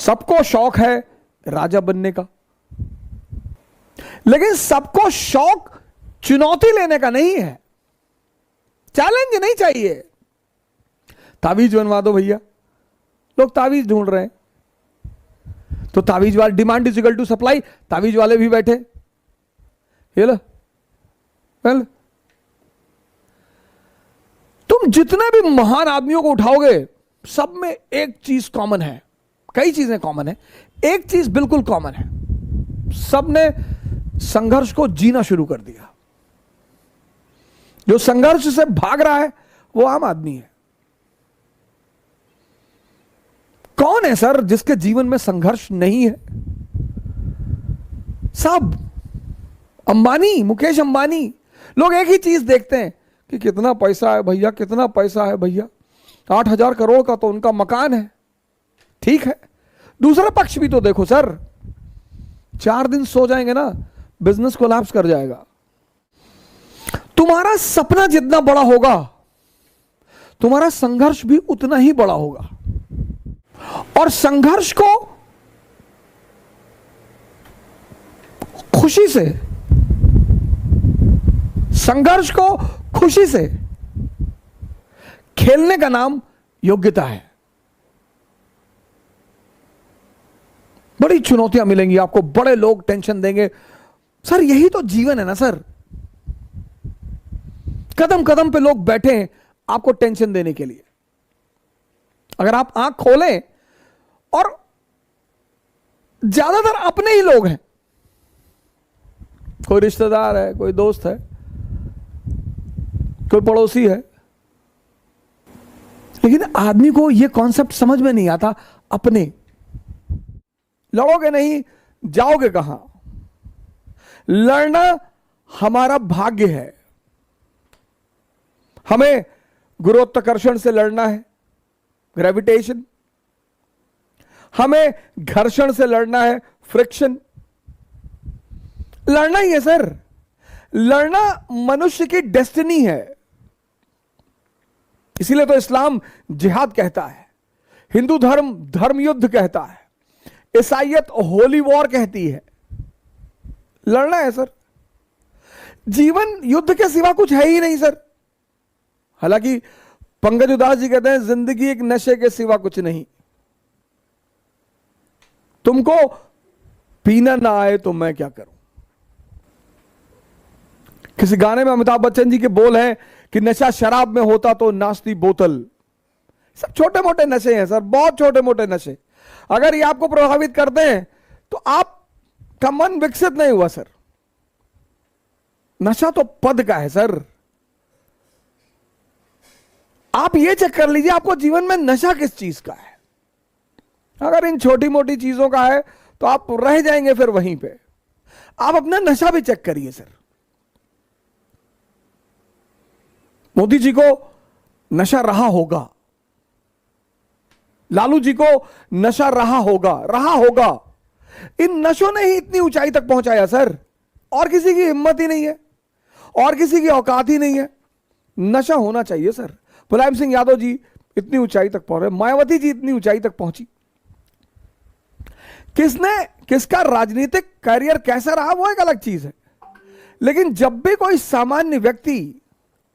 सबको शौक है राजा बनने का, लेकिन सबको शौक चुनौती लेने का नहीं है, चैलेंज नहीं चाहिए। तावीज बनवा दो भैया, लोग तावीज ढूंढ रहे हैं, तो तावीज वाले, demand is equal to supply, तावीज वाले भी बैठे, ये लो वेल। तुम जितने भी महान आदमियों को उठाओगे, सब में एक चीज कॉमन है, कई चीजें कॉमन है, एक चीज बिल्कुल कॉमन है, सबने संघर्ष को जीना शुरू कर दिया। जो संघर्ष से भाग रहा है वो आम आदमी है। कौन है सर जिसके जीवन में संघर्ष नहीं है? सब अंबानी, मुकेश अंबानी, लोग एक ही चीज देखते हैं कि कितना पैसा है भैया, कितना पैसा है भैया, 8,000 करोड़ का तो उनका मकान है। ठीक है, दूसरा पक्ष भी तो देखो सर, 4 दिन सो जाएंगे ना, बिजनेस कोलैप्स कर जाएगा। तुम्हारा सपना जितना बड़ा होगा, तुम्हारा संघर्ष भी उतना ही बड़ा होगा। और संघर्ष को खुशी से, संघर्ष को खुशी से खेलने का नाम योग्यता है। बड़ी चुनौतियां मिलेंगी आपको, बड़े लोग टेंशन देंगे, सर यही तो जीवन है ना सर। कदम कदम पे लोग बैठे हैं आपको टेंशन देने के लिए। अगर आप आंख खोलें, और ज्यादातर अपने ही लोग हैं, कोई रिश्तेदार है, कोई दोस्त है, कोई पड़ोसी है, लेकिन आदमी को यह कॉन्सेप्ट समझ में नहीं आता। अपने लड़ोगे नहीं, जाओगे कहां? लड़ना हमारा भाग्य है। हमें गुरुत्वाकर्षण से लड़ना है, ग्रेविटेशन। हमें घर्षण से लड़ना है, फ्रिक्शन। लड़ना ही है सर, लड़ना मनुष्य की डेस्टिनी है। इसीलिए तो इस्लाम जिहाद कहता है, हिंदू धर्म धर्म युद्ध कहता है, ईसाईयत होली वॉर कहती है। लड़ना है सर। जीवन युद्ध के सिवा कुछ है ही नहीं सर। हालांकि पंकज उदास जी कहते हैं जिंदगी एक नशे के सिवा कुछ नहीं। तुमको पीना ना आए तो मैं क्या करूं। किसी गाने में अमिताभ बच्चन जी के बोल हैं कि नशा शराब में होता तो नाश्ती बोतल। सब छोटे मोटे नशे हैं सर, बहुत छोटे मोटे नशे। अगर ये आपको प्रभावित करते हैं तो आपका मन विकसित नहीं हुआ सर। नशा तो पद का है सर। आप ये चेक कर लीजिए आपको जीवन में नशा किस चीज का है। अगर इन छोटी मोटी चीजों का है तो आप रह जाएंगे फिर वहीं पे। आप अपना नशा भी चेक करिए सर। मोदी जी को नशा रहा होगा, लालू जी को नशा रहा होगा। इन नशों ने ही इतनी ऊंचाई तक पहुंचाया सर। और किसी की हिम्मत ही नहीं है, और किसी की औकात ही नहीं है। नशा होना चाहिए सर। मुलायम सिंह यादव जी इतनी ऊंचाई तक पहुंचे, मायावती जी इतनी ऊंचाई तक पहुंची। किसका राजनीतिक करियर कैसा रहा वो एक अलग चीज है, लेकिन जब भी कोई सामान्य व्यक्ति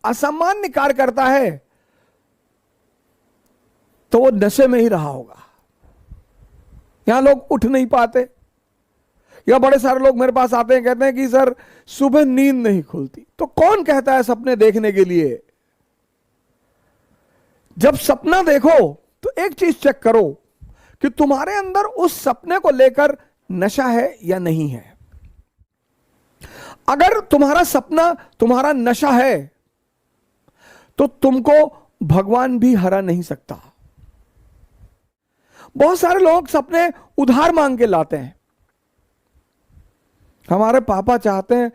असामान्य कार्य करता है तो वो नशे में ही रहा होगा। यहां लोग उठ नहीं पाते, या बड़े सारे लोग मेरे पास आते हैं, कहते हैं कि सर सुबह नींद नहीं खुलती। तो कौन कहता है सपने देखने के लिए? जब सपना देखो तो एक चीज चेक करो कि तुम्हारे अंदर उस सपने को लेकर नशा है या नहीं है। अगर तुम्हारा सपना तुम्हारा नशा है तो तुमको भगवान भी हरा नहीं सकता। बहुत सारे लोग सपने उधार मांग के लाते हैं। हमारे पापा चाहते हैं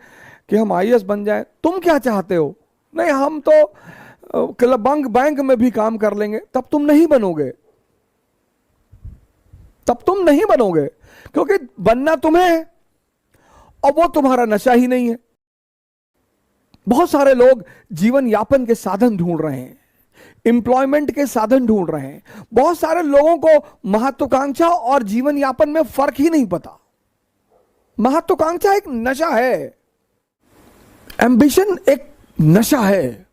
कि हम आईएएस बन जाएं, तुम क्या चाहते हो? नहीं, हम तो बैंक में भी काम कर लेंगे। तब तुम नहीं बनोगे, क्योंकि बनना तुम्हें है और वो तुम्हारा नशा ही नहीं है। बहुत सारे लोग जीवन यापन के साधन ढूंढ रहे हैं, एम्प्लॉयमेंट के साधन ढूंढ रहे हैं। बहुत सारे लोगों को महत्वाकांक्षा और जीवन यापन में फर्क ही नहीं पता। महत्वाकांक्षा एक नशा है, एम्बिशन एक नशा है।